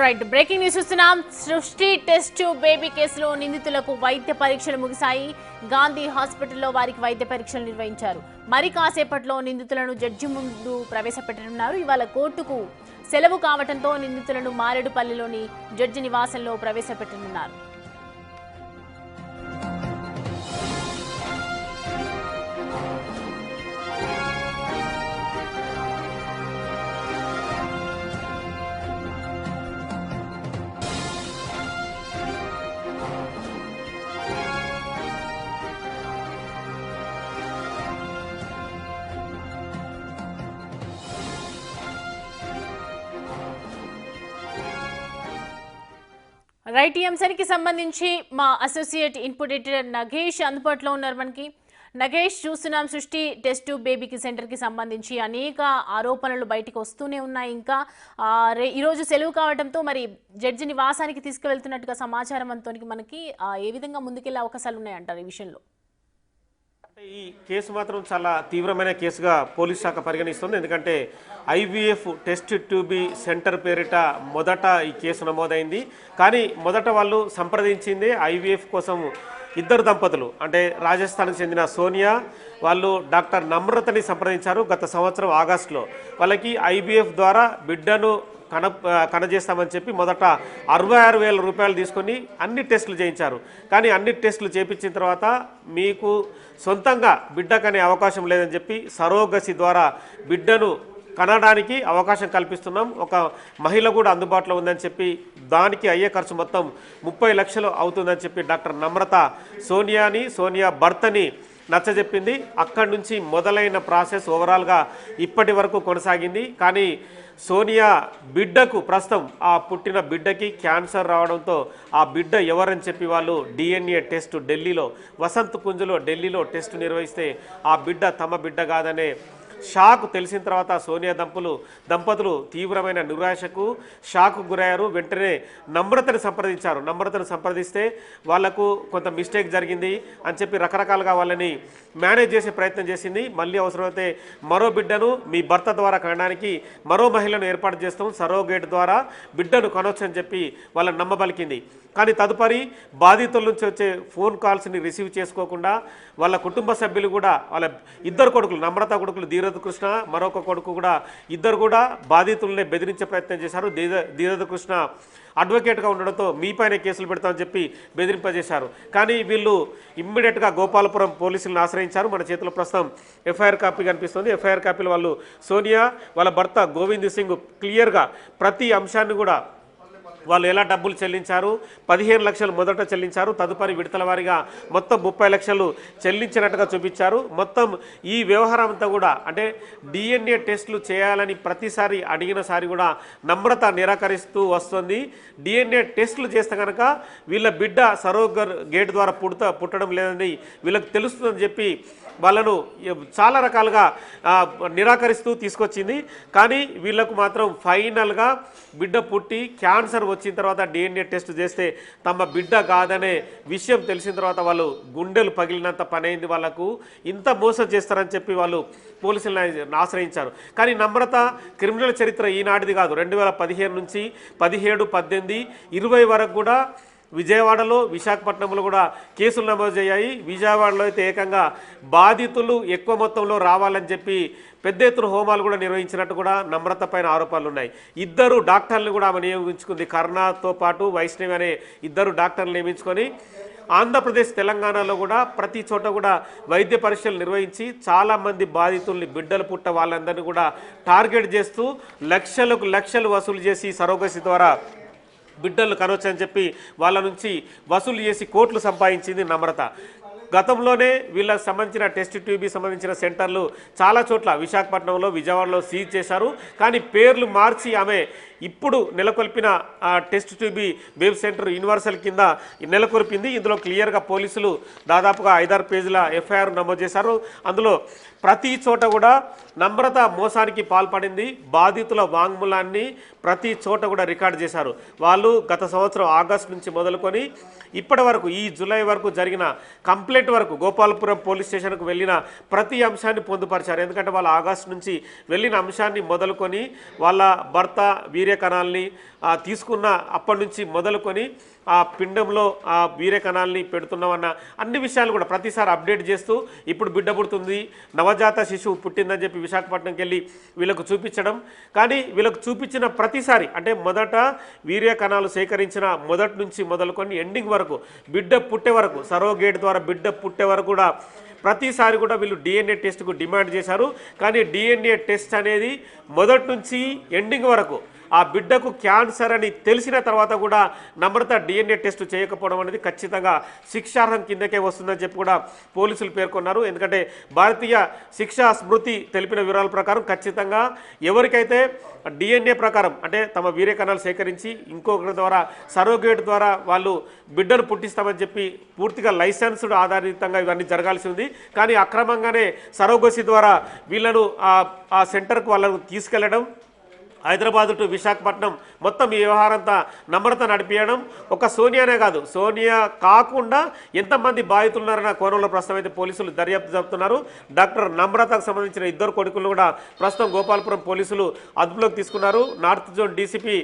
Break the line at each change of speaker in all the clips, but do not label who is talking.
Right breaking news చూస్తున్నాం. సృష్టి test baby కేసులో నిందితులకు వైద్య పరీక్షలు ముగిశాయి. గాంధీ హాస్పిటల్లో వారికి వైద్య పరీక్షలు నిర్వహించారు. మరి కాసేపట్లో నిందితులను జడ్జి ముందు ప్రవేశపెట్టనున్నారు. ఇవాళ కోర్టుకు సెలవు కావడంతో నిందితులను మారేడుపల్లిలోని జడ్జి నివాసంలో ప్రవేశపెట్టనున్నారు. రైట్, ఈ అంశానికి సంబంధించి మా అసోసియేట్ ఇన్పుట్ ఎడిటర్ నగేష్ అందుబాటులో ఉన్నారు. మనకి నగేష్, చూస్తున్నాం సృష్టి టెస్ట్ బేబీకి సెంటర్కి సంబంధించి అనేక ఆరోపణలు బయటికి వస్తూనే ఉన్నాయి. ఇంకా ఈరోజు సెలవు కావడంతో మరి జడ్జి నివాసానికి తీసుకువెళ్తున్నట్టుగా సమాచారం అంతా మనకి ఏ విధంగా ముందుకెళ్లే అవకాశాలు ఉన్నాయంటారు ఈ విషయంలో?
ఈ కేసు మాత్రం చాలా తీవ్రమైన కేసుగా పోలీస్ శాఖ పరిగణిస్తుంది. ఎందుకంటే ఐవీఎఫ్ టెస్ట్ ట్యూబీ సెంటర్ పేరిట మొదట ఈ కేసు నమోదైంది. కానీ మొదట వాళ్ళు సంప్రదించింది ఐవీఎఫ్ కోసం ఇద్దరు దంపతులు, అంటే రాజస్థాన్కి చెందిన సోనియా వాళ్ళు డాక్టర్ నమ్రతని సంప్రదించారు. గత సంవత్సరం ఆగస్టులో వాళ్ళకి ఐవీఎఫ్ ద్వారా బిడ్డను కనజేస్తామని చెప్పి మొదట 66,000 రూపాయలు తీసుకొని అన్ని టెస్టులు చేయించారు. కానీ అన్ని టెస్టులు చేయించిన తర్వాత మీకు సొంతంగా బిడ్డ కనే అవకాశం లేదని చెప్పి సరోగసి ద్వారా బిడ్డను కనడానికి అవకాశం కల్పిస్తున్నాం, ఒక మహిళ కూడా అందుబాటులో ఉందని చెప్పి దానికి అయ్యే ఖర్చు మొత్తం 30 లక్షలు అవుతుందని చెప్పి డాక్టర్ నమ్రత సోనియా భర్తని నచ్చజెప్పింది. అక్కడి నుంచి మొదలైన ప్రాసెస్ ఓవరాల్గా ఇప్పటి వరకు కొనసాగింది. కానీ సోనియా బిడ్డకు ప్రస్తుతం ఆ పుట్టిన బిడ్డకి క్యాన్సర్ రావడంతో ఆ బిడ్డ ఎవరని చెప్పి వాళ్ళు DNA టెస్ట్ ఢిల్లీలో వసంత్ కుంజ్లో ఢిల్లీలో టెస్ట్ నిర్వహిస్తే ఆ బిడ్డ తమ బిడ్డ కాదనే షాక్ తెలిసిన తర్వాత సోనియా దంపతులు తీవ్రమైన నిరాశకు షాక్ గురయ్యారు. వెంటనే నమ్రతను సంప్రదించారు. నమ్రతను సంప్రదిస్తే వాళ్లకు కొంత మిస్టేక్ జరిగింది అని చెప్పి రకరకాలుగా వాళ్ళని మేనేజ్ చేసే ప్రయత్నం చేసింది. మళ్ళీ అవసరమైతే మరో బిడ్డను మీ భర్త ద్వారా కనడానికి మరో మహిళను ఏర్పాటు చేస్తాం, సరోగేట్ ద్వారా బిడ్డను కనొచ్చు అని చెప్పి వాళ్ళని నమ్మబలికింది. కానీ తదుపరి బాధితుల నుంచి వచ్చే ఫోన్ కాల్స్ని రిసీవ్ చేసుకోకుండా వాళ్ళ కుటుంబ సభ్యులు కూడా వాళ్ళ ఇద్దరు కొడుకులు, నమ్రత కొడుకులు ధీరజ్ కృష్ణ, మరొక కొడుకు కూడా ఇద్దరు కూడా బాధితులనే బెదిరించే ప్రయత్నం చేశారు. ధీరజ్ కృష్ణ అడ్వకేట్గా ఉండడంతో మీపైనే కేసులు పెడతామని చెప్పి బెదిరింపజేశారు. కానీ వీళ్ళు ఇమ్మీడియట్గా గోపాలపురం పోలీసులను ఆశ్రయించారు. మన చేతిలో ప్రస్తుతం ఎఫ్ఐఆర్ కాపీ కనిపిస్తుంది. ఎఫ్ఐఆర్ కాపీలో వాళ్ళు సోనియా వాళ్ళ భర్త గోవింద్ సింగ్ క్లియర్గా ప్రతి అంశాన్ని కూడా వాళ్ళు ఎలా డబ్బులు చెల్లించారు, 15 లక్షలు మొదట చెల్లించారు, తదుపరి విడతల వారీగా మొత్తం 30 లక్షలు చెల్లించినట్టుగా చూపించారు. మొత్తం ఈ వ్యవహారం అంతా కూడా అంటే DNA టెస్టులు చేయాలని ప్రతిసారి అడిగినసారి కూడా నమ్రత నిరాకరిస్తూ వస్తుంది. DNA టెస్టులు చేస్తే కనుక వీళ్ళ బిడ్డ సరోగర్ గేట్ ద్వారా పుట్టడం లేదని వీళ్ళకి తెలుస్తుందని చెప్పి వాళ్ళను చాలా రకాలుగా నిరాకరిస్తూ తీసుకొచ్చింది. కానీ వీళ్ళకు మాత్రం ఫైనల్గా బిడ్డ పుట్టి క్యాన్సర్ వచ్చిన తర్వాత DNA టెస్ట్ చేస్తే తమ బిడ్డ కాదనే విషయం తెలిసిన తర్వాత వాళ్ళు గుండెలు పగిలినంత పని అయింది. వాళ్ళకు ఇంత మోసం చేస్తారని చెప్పి వాళ్ళు పోలీసులను ఆశ్రయించారు. కానీ నమ్రత క్రిమినల్ చరిత్ర ఈనాటిది కాదు. 2015 నుంచి 17, 18, 20 వరకు కూడా విజయవాడలో, విశాఖపట్నంలో కూడా కేసులు నమోదు అయ్యాయి. విజయవాడలో అయితే ఏకంగా బాధితులు ఎక్కువ మొత్తంలో రావాలని చెప్పి పెద్ద ఎత్తున హోమాలు కూడా నిర్వహించినట్టు కూడా నమ్రత పైన ఆరోపణలు ఉన్నాయి. ఇద్దరు డాక్టర్లు కూడా ఆమె నియమించుకుంది. కరుణతో పాటు వైష్ణవి అనే ఇద్దరు డాక్టర్లు నియమించుకొని ఆంధ్రప్రదేశ్, తెలంగాణలో కూడా ప్రతి చోట కూడా వైద్య పరీక్షలు నిర్వహించి చాలామంది బాధితుల్ని బిడ్డలు పుట్ట వాళ్ళందరినీ కూడా టార్గెట్ చేస్తూ లక్షలకు లక్షలు వసూలు చేసి సరోగసి ద్వారా బిడ్డలు కనొచ్చని చెప్పి వాళ్ళ నుంచి వసూలు చేసి కోట్లు సంపాదించింది నమ్రత. గతంలోనే వీళ్ళకి సంబంధించిన టెస్ట్ ట్యూబీ సంబంధించిన సెంటర్లు చాలా చోట్ల విశాఖపట్నంలో, విజయవాడలో సీజ్ చేశారు. కానీ పేర్లు మార్చి ఆమె ఇప్పుడు నెలకొల్పిన టెస్ట్ ట్యూబీ బేబీ సెంటర్ యూనివర్సల్ కింద నెలకొల్పింది. ఇందులో క్లియర్గా పోలీసులు దాదాపుగా 5-6 పేజీల ఎఫ్ఐఆర్ నమోదు చేశారు. అందులో ప్రతి చోట కూడా నమ్రత మోసానికి పాల్పడింది. బాధితుల వాంగ్మూలాన్ని ప్రతి చోట కూడా రికార్డు చేశారు. వాళ్ళు గత సంవత్సరం ఆగస్టు నుంచి మొదలుకొని ఇప్పటి వరకు ఈ జూలై వరకు జరిగిన కంప్లైంట్ వరకు గోపాలపురం పోలీస్ స్టేషన్కు వెళ్ళిన ప్రతి అంశాన్ని పొందుపరిచారు. ఎందుకంటే వాళ్ళ ఆగస్టు నుంచి వెళ్ళిన అంశాన్ని మొదలుకొని వాళ్ళ భర్త వీర్యకణాలని తీసుకున్న అప్పటి నుంచి మొదలుకొని ఆ పిండంలో ఆ వీర్యకణాలని పెడుతున్నామన్న అన్ని విషయాలు కూడా ప్రతిసారి అప్డేట్ చేస్తూ ఇప్పుడు బిడ్డ పుడుతుంది, నవజాత శిశువు పుట్టిందని చెప్పి విశాఖపట్నంకి వెళ్ళి వీళ్ళకు చూపించడం. కానీ వీళ్ళకు చూపించిన ప్రతిసారి అంటే మొదట వీర్యకణాలు సేకరించిన మొదటి నుంచి మొదలుకొని ఎండింగ్ వరకు బిడ్డ పుట్టే వరకు సరోగేట్ ద్వారా బిడ్డ పుట్టే వరకు కూడా ప్రతిసారి కూడా వీళ్ళు డిఎన్ఏ టెస్ట్కు డిమాండ్ చేశారు. కానీ డిఎన్ఏ టెస్ట్ అనేది మొదటి నుంచి ఎండింగ్ వరకు ఆ బిడ్డకు క్యాన్సర్ అని తెలిసిన తర్వాత కూడా నమ్రత డిఎన్ఏ టెస్ట్ చేయకపోవడం అనేది ఖచ్చితంగా శిక్షార్హం కిందకే వస్తుందని చెప్పి కూడా పోలీసులు పేర్కొన్నారు. ఎందుకంటే భారతీయ శిక్షా స్మృతి తెలిపిన వివరాల ప్రకారం ఖచ్చితంగా ఎవరికైతే డిఎన్ఏ ప్రకారం అంటే తమ వీర్యకణాలు సేకరించి ఇంకొకరి ద్వారా సరోగేట్ ద్వారా వాళ్ళు బిడ్డను పుట్టిస్తామని చెప్పి పూర్తిగా లైసెన్స్డ్ ఆధారితంగా ఇవన్నీ జరగాల్సి ఉంది. కానీ అక్రమంగానే సరోగసి ద్వారా వీళ్ళను ఆ సెంటర్కు వాళ్ళను తీసుకెళ్లడం, హైదరాబాద్ టు విశాఖపట్నం మొత్తం ఈ వ్యవహారంతా నమ్రత నడిపించడం. ఒక సోనియానే కాదు, సోనియా కాకుండా ఎంతమంది బాధితులు ఉన్నారన్న కోణంలో ప్రస్తుతం అయితే పోలీసులు దర్యాప్తు జరుపుతున్నారు. డాక్టర్ నమ్రతకు సంబంధించిన ఇద్దరు కొడుకులు కూడా ప్రస్తుతం గోపాలపురం పోలీసులు అదుపులోకి తీసుకున్నారు. నార్త్ జోన్ డీసీపీ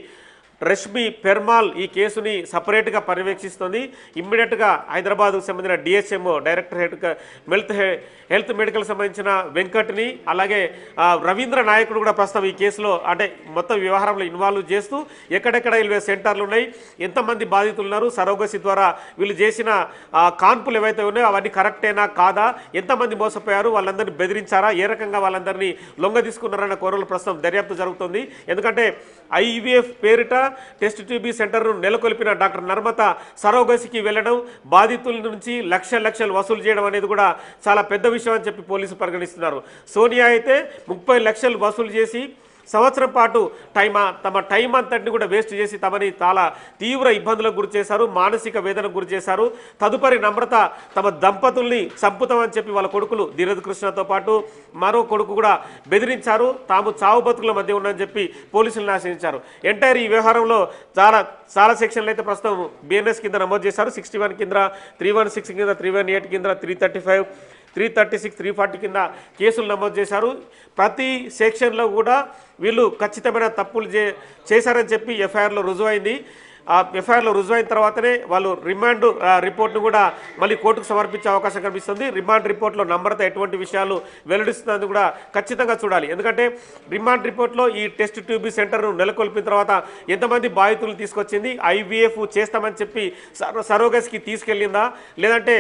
రష్మి పెర్మాల్ ఈ కేసుని సపరేట్గా పర్యవేక్షిస్తుంది. ఇమ్మీడియట్గా హైదరాబాద్కు సంబంధించిన డిఎస్ఎంఓ డైరెక్టర్ హెల్త్ మెడికల్ సంబంధించిన వెంకట్ని అలాగే రవీంద్ర నాయకుడు కూడా ప్రస్తుతం ఈ కేసులో అంటే మొత్తం వ్యవహారంలో ఇన్వాల్వ్ చేస్తూ ఎక్కడెక్కడ రైల్వే సెంటర్లు ఉన్నాయి, ఎంతమంది బాధితులు ఉన్నారు, సరోగసి ద్వారా వీళ్ళు చేసిన కాన్పులు ఏవైతే ఉన్నాయో అవన్నీ కరెక్టేనా కాదా, ఎంతమంది మోసపోయారు, వాళ్ళందరినీ బెదిరించారా, ఏ రకంగా వాళ్ళందరినీ లొంగ తీసుకున్నారన్న కోణంలో ప్రస్తుతం దర్యాప్తు జరుగుతుంది. ఎందుకంటే ఐవీఎఫ్ పేరిట టెస్ట్ ట్యూబీ సెంటర్ను నెలకొల్పిన డాక్టర్ నర్మత సరోగసికి వెళ్ళడం, బాధితుల నుంచి లక్షలు వసూలు చేయడం అనేది కూడా చాలా పెద్ద విషయం అని చెప్పి పోలీసులు పరిగణిస్తున్నారు. సోనియా అయితే 30 లక్షలు వసూలు చేసి సంవత్సరం పాటు తమ టైం అంతటిని కూడా వేస్ట్ చేసి తమని చాలా తీవ్ర ఇబ్బందులకు గురి చేశారు, మానసిక వేదనకు గురి చేశారు. తదుపరి నమ్రత తమ దంపతుల్ని చంపుతామని చెప్పి వాళ్ళ కొడుకులు ధీరజ్ కృష్ణతో పాటు మరో కొడుకు కూడా బెదిరించారు. తాము చావు బతుకుల మధ్య ఉన్నారని చెప్పి పోలీసులను ఆశ్రయించారు. ఎంటైర్ ఈ వ్యవహారంలో చాలా సెక్షన్లు అయితే ప్రస్తుతం బిఎన్ఎస్ కింద నమోదు చేశారు. 61 కింద, 316 కింద, 318 కింద, 335, 336, 340 కింద కేసులు నమోదు చేశారు. ప్రతి సెక్షన్లో కూడా వీళ్ళు ఖచ్చితమైన తప్పులు చేశారని చెప్పి ఎఫ్ఐఆర్లో రుజువైంది. ఆ ఎఫ్ఐఆర్లో రుజువైన తర్వాతనే వాళ్ళు రిమాండ్ రిపోర్ట్ను కూడా మళ్ళీ కోర్టుకు సమర్పించే అవకాశం కనిపిస్తుంది. రిమాండ్ రిపోర్ట్లో నమ్రత ఎటువంటి విషయాలు వెల్లడిస్తున్నది కూడా ఖచ్చితంగా చూడాలి. ఎందుకంటే రిమాండ్ రిపోర్ట్లో ఈ టెస్ట్ ట్యూబీ సెంటర్ను నెలకొల్పిన తర్వాత ఎంతమంది బాధితులు తీసుకొచ్చింది, ఐవీఎఫ్ చేస్తామని చెప్పి సరోగస్కి తీసుకెళ్ళిందా, లేదంటే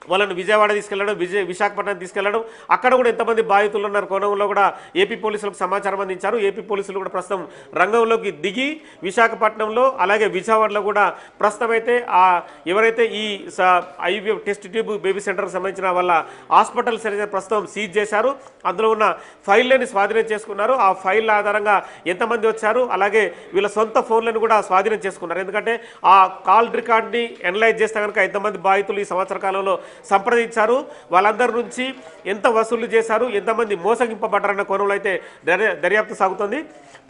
వాళ్ళని విజయవాడ తీసుకెళ్లడం, విశాఖపట్నం తీసుకెళ్లడం, అక్కడ కూడా ఎంతమంది బాధితులు ఉన్నారు కోణంలో కూడా ఏపీ పోలీసులకు సమాచారం అందించారు. ఏపీ పోలీసులు కూడా ప్రస్తుతం రంగంలోకి దిగి విశాఖపట్నంలో అలాగే విజయవాడలో కూడా ప్రస్తుతం అయితే ఎవరైతే ఈ ఐవీఎఫ్ టెస్ట్ ట్యూబ్ బేబీ సెంటర్కి సంబంధించిన వాళ్ళ హాస్పిటల్స్ అనేది ప్రస్తుతం సీజ్ చేశారు. అందులో ఉన్న ఫైళ్ళని స్వాధీనం చేసుకున్నారు. ఆ ఫైళ్ళ ఆధారంగా ఎంతమంది వచ్చారు, అలాగే వీళ్ళ సొంత ఫోన్లను కూడా స్వాధీనం చేసుకున్నారు. ఎందుకంటే ఆ కాల్ రికార్డ్ని ఎనలైజ్ చేస్తే కనుక ఎంతమంది బాధితులు ఈ సంవత్సర కాలంలో సంప్రదించారు, వాళ్ళందరి నుంచి ఎంత వసూలు చేశారు, ఎంతమంది మోసగింపబడ్డారన్న కోణంలో అయితే దర్యాప్తు సాగుతుంది.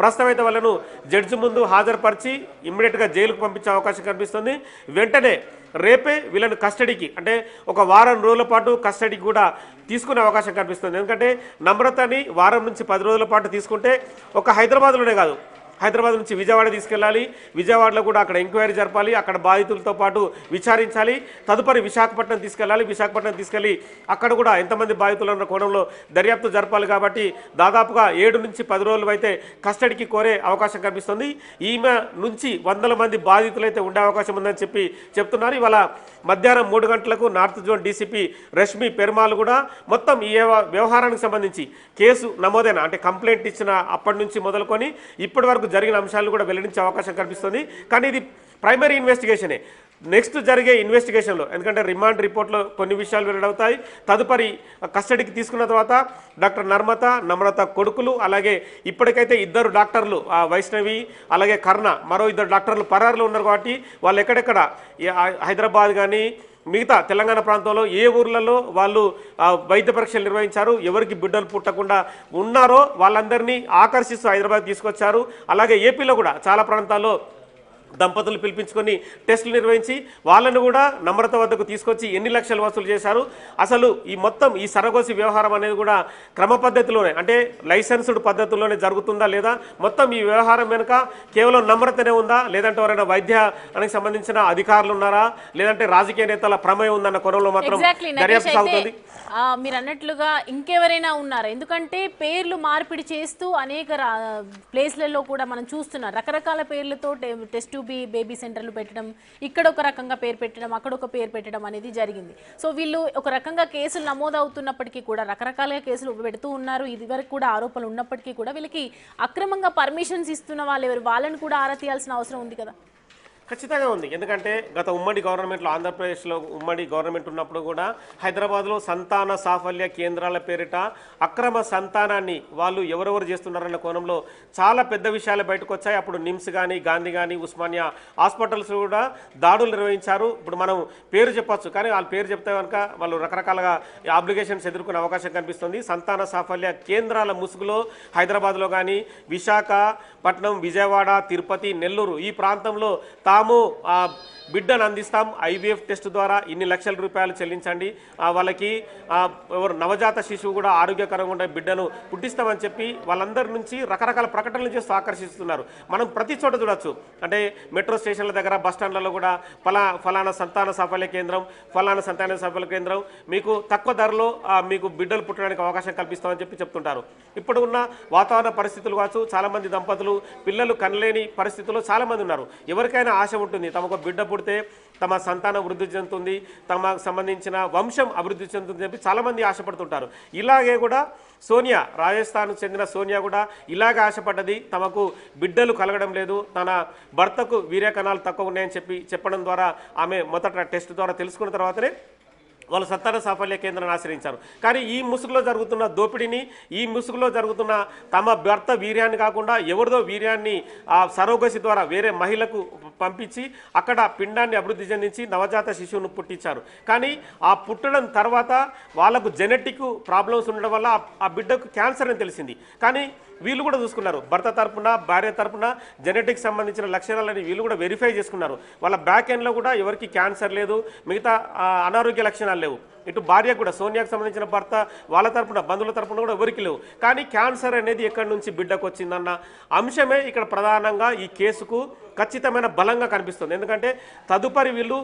ప్రస్తుతం అయితే వాళ్ళను జడ్జి ముందు హాజరుపరిచి ఇమ్మీడియట్గా జైలుకు పంపించే అవకాశం కనిపిస్తుంది. వెంటనే రేపే వీళ్ళని కస్టడీకి అంటే ఒక వారం రోజుల పాటు కస్టడీకి కూడా తీసుకునే అవకాశం కనిపిస్తుంది. ఎందుకంటే నమ్రతని వారం నుంచి 10 రోజుల పాటు తీసుకుంటే ఒక హైదరాబాద్లోనే కాదు, హైదరాబాద్ నుంచి విజయవాడ తీసుకెళ్ళాలి, విజయవాడలో కూడా అక్కడ ఎంక్వైరీ జరపాలి, అక్కడ బాధితులతో పాటు విచారించాలి, తదుపరి విశాఖపట్నం తీసుకెళ్ళాలి, విశాఖపట్నం తీసుకెళ్ళి అక్కడ కూడా ఎంతమంది బాధితులు ఉన్న కోణంలో దర్యాప్తు జరపాలి. కాబట్టి దాదాపుగా 7 నుంచి 10 రోజులు అయితే కస్టడీకి కోరే అవకాశం కనిపిస్తుంది. ఈమె నుంచి 100 మంది బాధితులు అయితే ఉండే అవకాశం ఉందని చెప్పి చెప్తున్నారు. ఇవాళ మధ్యాహ్నం 3 గంటలకు నార్త్ జోన్ డీసీపీ రష్మి పెర్మాల్ కూడా మొత్తం ఈ వ్యవహారానికి సంబంధించి కేసు నమోదైన అంటే కంప్లైంట్ ఇచ్చిన అప్పటి నుంచి మొదలుకొని ఇప్పటి వరకు జరిగిన అంశాలను కూడా వెల్లడించే అవకాశం కనిపిస్తుంది. కానీ ఇది ప్రైమరీ ఇన్వెస్టిగేషనే. నెక్స్ట్ జరిగే ఇన్వెస్టిగేషన్లో ఎందుకంటే రిమాండ్ రిపోర్ట్లో కొన్ని విషయాలు వెల్లడవుతాయి. తదుపరి కస్టడీకి తీసుకున్న తర్వాత డాక్టర్ నమ్రత కొడుకులు అలాగే ఇప్పటికైతే 2 డాక్టర్లు వైష్ణవి అలాగే కర్ణ మరో 2 డాక్టర్లు పరారులో ఉన్నారు. కాబట్టి వాళ్ళు ఎక్కడెక్కడ హైదరాబాద్ కానీ మిగతా తెలంగాణ ప్రాంతంలో ఏ ఊర్లలో వాళ్ళు వైద్య పరీక్షలు నిర్వహించారు, ఎవరికి బిడ్డలు పుట్టకుండా ఉన్నారో వాళ్ళందరినీ ఆకర్షిస్తూ హైదరాబాద్ తీసుకొచ్చారు. అలాగే ఏపీలో కూడా చాలా ప్రాంతాల్లో దంపతులు పిలిపించుకొని టెస్టులు నిర్వహించి వాళ్ళను కూడా నమ్రత వద్దకు తీసుకొచ్చి ఎన్ని లక్షలు వసూలు చేశారు. అసలు ఈ మొత్తం ఈ సరగోసి వ్యవహారం అనేది కూడా క్రమ పద్ధతిలోనే అంటే లైసెన్స్డ్ పద్ధతుల్లోనే జరుగుతుందా లేదా, మొత్తం ఈ వ్యవహారం వెనుక కేవలం నమ్రతనే ఉందా, లేదంటే ఎవరైనా వైద్యానికి సంబంధించిన అధికారులు ఉన్నారా, లేదంటే రాజకీయ నేతల ప్రమేయం ఉందన్న కోణంలో మాత్రం దర్యాప్తు సాగుతుంది.
మీరు అన్నట్లుగా ఇంకెవరైనా ఉన్నారా? ఎందుకంటే పేర్లు మార్పిడి చేస్తూ అనేక ప్లేస్లలో కూడా మనం చూస్తున్నాం. రకరకాల పేర్లతో టెస్ట్ బేబీ సెంటర్లు పెట్టడం, ఇక్కడ ఒక రకంగా పేరు పెట్టడం, అక్కడ ఒక పేరు పెట్టడం అనేది జరిగింది. సో వీళ్ళు ఒక రకంగా కేసులు నమోదవుతున్నప్పటికీ కూడా రకరకాలుగా కేసులు పెడుతూ ఉన్నారు. ఇదివరకు కూడా ఆరోపణలు ఉన్నప్పటికీ కూడా వీళ్ళకి అక్రమంగా పర్మిషన్స్ ఇస్తున్న వాళ్ళు ఎవరు, వాళ్ళని కూడా ఆరా తీయాల్సిన అవసరం ఉంది కదా.
ఖచ్చితంగా ఉంది. ఎందుకంటే గత ఉమ్మడి గవర్నమెంట్లో ఆంధ్రప్రదేశ్లో ఉమ్మడి గవర్నమెంట్ ఉన్నప్పుడు కూడా హైదరాబాద్లో సంతాన సాఫల్య కేంద్రాల పేరిట అక్రమ సంతానాన్ని వాళ్ళు ఎవరెవరు చేస్తున్నారన్న కోణంలో చాలా పెద్ద విషయాలు బయటకు వచ్చాయి. అప్పుడు నిమ్స్ కానీ, గాంధీ కానీ, ఉస్మానియా హాస్పిటల్స్ కూడా దాడులు నిర్వహించారు. ఇప్పుడు మనం పేరు చెప్పొచ్చు, కానీ వాళ్ళ పేరు చెప్తే కనుక వాళ్ళు రకరకాలుగా అప్లికేషన్స్ ఎదుర్కొనే అవకాశం కనిపిస్తుంది. సంతాన సాఫల్య కేంద్రాల ముసుగులో హైదరాబాద్లో కానీ, విశాఖపట్నం, విజయవాడ, తిరుపతి, నెల్లూరు ఈ ప్రాంతంలో తాము బిడ్డను అందిస్తాం, ఐవీఎఫ్ టెస్ట్ ద్వారా ఇన్ని లక్షల రూపాయలు చెల్లించండి, వాళ్ళకి ఎవరు నవజాత శిశువు కూడా ఆరోగ్యకరంగా ఉండే బిడ్డను పుట్టిస్తామని చెప్పి వాళ్ళందరి నుంచి రకరకాల ప్రకటనలు చేస్తూ ఆకర్షిస్తున్నారు. మనం ప్రతి చోట చూడొచ్చు. అంటే మెట్రో స్టేషన్ల దగ్గర, బస్ స్టాండ్లలో కూడా ఫలానా సంతాన సాఫల్య కేంద్రం, ఫలానా సంతాన సాఫల్య కేంద్రం మీకు తక్కువ ధరలో మీకు బిడ్డలు పుట్టడానికి అవకాశం కల్పిస్తామని చెప్పి చెప్తుంటారు. ఇప్పుడు ఉన్న వాతావరణ పరిస్థితులు కావచ్చు, చాలామంది దంపతులు పిల్లలు కనలేని పరిస్థితుల్లో చాలామంది ఉన్నారు. ఎవరికైనా ఆశ ఉంటుంది, తమకు బిడ్డ పుడితే తమ సంతానం వృద్ధి చెందుతుంది, తమకు సంబంధించిన వంశం అభివృద్ధి చెందుతుంది చెప్పి చాలామంది ఆశపడుతుంటారు. ఇలాగే కూడా సోనియా, రాజస్థాన్ చెందిన సోనియా కూడా ఇలాగే ఆశపడ్డది. తమకు బిడ్డలు కలగడం లేదు, తన భర్తకు వీర్యకణాలు తక్కువ ఉన్నాయని చెప్పడం ద్వారా ఆమె మొదట టెస్ట్ ద్వారా తెలుసుకున్న తర్వాతనే వాళ్ళు సంతాన సాఫల్య కేంద్రాన్ని ఆశ్రయించారు. కానీ ఈ ముసుగులో జరుగుతున్న దోపిడీని, ఈ ముసుగులో జరుగుతున్న తమ భర్త వీర్యాన్ని కాకుండా ఎవరిదో వీర్యాన్ని సరోగసి ద్వారా వేరే మహిళకు పంపించి అక్కడ పిండాన్ని అభివృద్ధి చెందించి నవజాత శిశువును పుట్టించారు. కానీ ఆ పుట్టడం తర్వాత వాళ్ళకు జెనెటిక్ ప్రాబ్లమ్స్ ఉండడం వల్ల ఆ బిడ్డకు క్యాన్సర్ అని తెలిసింది. కానీ వీళ్ళు కూడా చూసుకున్నారు, భర్త తరపున భార్య తరపున జెనెటిక్ సంబంధించిన లక్షణాలని వీళ్ళు కూడా వెరిఫై చేసుకున్నారు. వాళ్ళ బ్యాక్ ఎండ్లో కూడా ఎవరికి క్యాన్సర్ లేదు, మిగతా అనారోగ్య లక్షణాలు లేవు. ఇటు భార్య కూడా, సోనియాకు సంబంధించిన భర్త వాళ్ళ తరపున, బంధువుల తరపున కూడా ఎవరికి లేవు. కానీ క్యాన్సర్ అనేది ఎక్కడి నుంచి బిడ్డకు వచ్చిందన్న అంశమే ఇక్కడ ప్రధానంగా ఈ కేసుకు ఖచ్చితమైన బలంగా కనిపిస్తుంది. ఎందుకంటే తదుపరి వీళ్ళు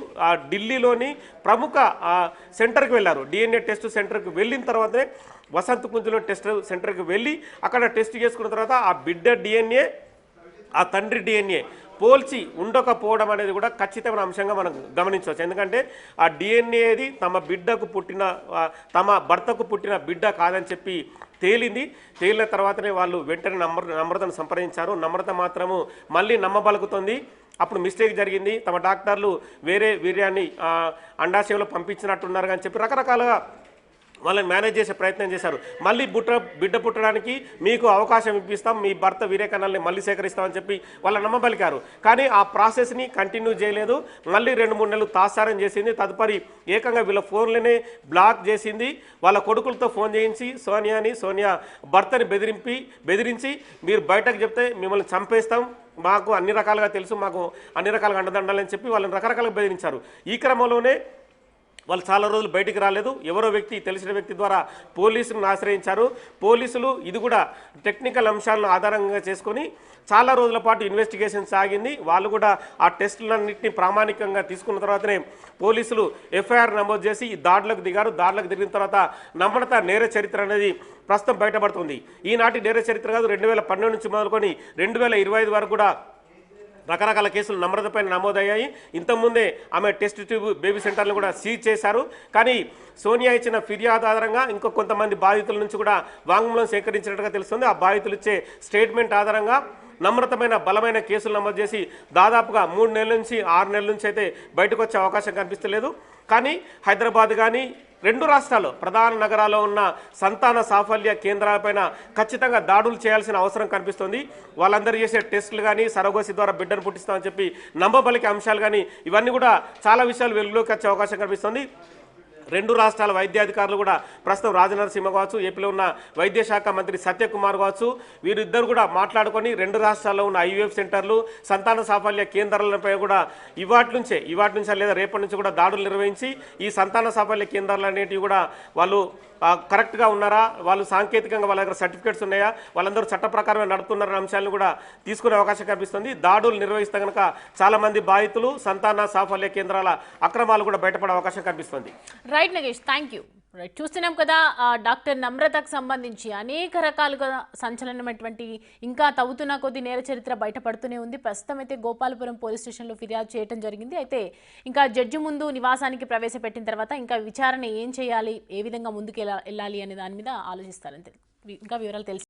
ఢిల్లీలోని ప్రముఖ సెంటర్కి వెళ్ళారు. డిఎన్ఏ టెస్ట్ సెంటర్కి వెళ్ళిన తర్వాతనే వసంత్ కుంజ్లో టెస్ట్ సెంటర్కి వెళ్ళి అక్కడ టెస్ట్ చేసుకున్న తర్వాత ఆ బిడ్డ డిఎన్ఏ, ఆ తండ్రి డిఎన్ఏ పోల్చి ఉండకపోవడం అనేది కూడా ఖచ్చితమైన అంశంగా మనం గమనించవచ్చు. ఎందుకంటే ఆ డిఎన్ఏది తమ భర్తకు పుట్టిన బిడ్డ కాదని చెప్పి తేలిన తర్వాతనే వాళ్ళు వెంటనే నమ్రతను సంప్రదించారు. నమ్రత మాత్రము మళ్ళీ నమ్మబలుకుతుంది. అప్పుడు మిస్టేక్ జరిగింది, తమ డాక్టర్లు వేరే వీర్యాన్ని అండాశయంలో పంపించినట్టున్నారు అని చెప్పి రకరకాలుగా వాళ్ళని మేనేజ్ చేసే ప్రయత్నం చేశారు. మళ్ళీ బిడ్డ పుట్టడానికి మీకు అవకాశం ఇప్పిస్తాం, మీ భర్త వీర్యకణాలని మళ్ళీ సేకరిస్తామని చెప్పి వాళ్ళ నమ్మబలికారు. కానీ ఆ ప్రాసెస్ని కంటిన్యూ చేయలేదు. మళ్ళీ 2-3 నెలలు తాత్సారం చేసింది. తదుపరి ఏకంగా వీళ్ళ ఫోన్లనే బ్లాక్ చేసింది. వాళ్ళ కొడుకులతో ఫోన్ చేయించి సోనియా భర్తని బెదిరించి మీరు బయటకు చెప్తే మిమ్మల్ని చంపేస్తాం, మాకు అన్ని రకాలుగా తెలుసు, మాకు అన్ని రకాలుగా అండదండాలని చెప్పి వాళ్ళని రకరకాలుగా బెదిరించారు. ఈ క్రమంలోనే వాళ్ళు చాలా రోజులు బయటికి రాలేదు. ఎవరో వ్యక్తి, తెలిసిన వ్యక్తి ద్వారా పోలీసులను ఆశ్రయించారు. పోలీసులు ఇది కూడా టెక్నికల్ అంశాలను ఆధారంగా చేసుకొని చాలా రోజుల పాటు ఇన్వెస్టిగేషన్ సాగింది. వాళ్ళు కూడా ఆ టెస్టులన్నింటినీ ప్రామాణికంగా తీసుకున్న తర్వాతనే పోలీసులు ఎఫ్ఐఆర్ నమోదు చేసి ఈ దాడులకు దిగారు. దాడులకు దిగిన తర్వాత నమ్రత నేర చరిత్ర అనేది ప్రస్తుతం బయటపడుతుంది. ఈనాటి నేర చరిత్ర కాదు, 2012 నుంచి మొదలుకొని 2025 వరకు కూడా రకరకాల కేసులు నమ్రతపైన నమోదయ్యాయి. ఇంతకుముందే ఆమె టెస్ట్ ట్యూబ్ బేబీ సెంటర్లు కూడా సీజ్ చేశారు. కానీ సోనియా ఇచ్చిన ఫిర్యాదు ఆధారంగా ఇంకో కొంతమంది బాధితుల నుంచి కూడా వాంగ్మూలం సేకరించినట్టుగా తెలుస్తుంది. ఆ బాధితులు ఇచ్చే స్టేట్మెంట్ ఆధారంగా నమ్రతమైన బలమైన కేసులు నమోదు చేసి దాదాపుగా 3 నెలల నుంచి 6 నెలల నుంచి అయితే బయటకు వచ్చే అవకాశం కనిపిస్తలేదు. కానీ హైదరాబాద్ కానీ రెండు రాష్ట్రాల్లో ప్రధాన నగరాల్లో ఉన్న సంతాన సాఫల్య కేంద్రాలపైన ఖచ్చితంగా దాడులు చేయాల్సిన అవసరం కనిపిస్తుంది. వాళ్ళందరూ చేసే టెస్టులు కానీ సరోగసి ద్వారా బిడ్డను పుట్టిస్తామని చెప్పి నమ్మబలికే అంశాలు కానీ ఇవన్నీ కూడా చాలా విషయాలు వెలుగులోకి వచ్చే అవకాశం కనిపిస్తుంది. రెండు రాష్ట్రాల వైద్యాధికారులు కూడా ప్రస్తుతం రాజనరసింహ కావచ్చు, ఏపీలో ఉన్న వైద్య శాఖ మంత్రి సత్యకుమార్ కావచ్చు, వీరిద్దరు కూడా మాట్లాడుకొని రెండు రాష్ట్రాల్లో ఉన్న ఐవీఎఫ్ సెంటర్లు సంతాన సాఫల్య కేంద్రాలపై కూడా ఇవాటి నుంచే లేదా రేపటి నుంచి కూడా దాడులు నిర్వహించి ఈ సంతాన సాఫల్య కేంద్రాలు అనేటివి కూడా వాళ్ళు కరెక్ట్గా ఉన్నారా, వాళ్ళు సాంకేతికంగా వాళ్ళ దగ్గర సర్టిఫికేట్స్ ఉన్నాయా, వాళ్ళందరూ చట్ట ప్రకారమే నడుపుతున్నారన్న అంశాలను కూడా తీసుకునే అవకాశం కనిపిస్తుంది. దాడులు నిర్వహిస్తే కనుక చాలామంది బాధితులు సంతాన సాఫల్య కేంద్రాల అక్రమాలు కూడా బయటపడే అవకాశం కనిపిస్తుంది.
Right Nagesh, thank you. Right, చూస్తున్నాం కదా డాక్టర్ నమ్రతకు సంబంధించి అనేక రకాలుగా సంచలనమైనటువంటి ఇంకా తవ్వుతున్న కొద్ది నేర చరిత్ర బయటపడుతూనే ఉంది. ప్రస్తుతం అయితే గోపాలపురం పోలీస్ స్టేషన్లో ఫిర్యాదు చేయడం జరిగింది. అయితే ఇంకా జడ్జి ముందు నివాసానికి ప్రవేశపెట్టిన తర్వాత ఇంకా విచారణ ఏం చేయాలి, ఏ విధంగా ముందుకు వెళ్ళాలి అనే దాని మీద ఆలోచిస్తారని ఇంకా వివరాలు తెలుసు.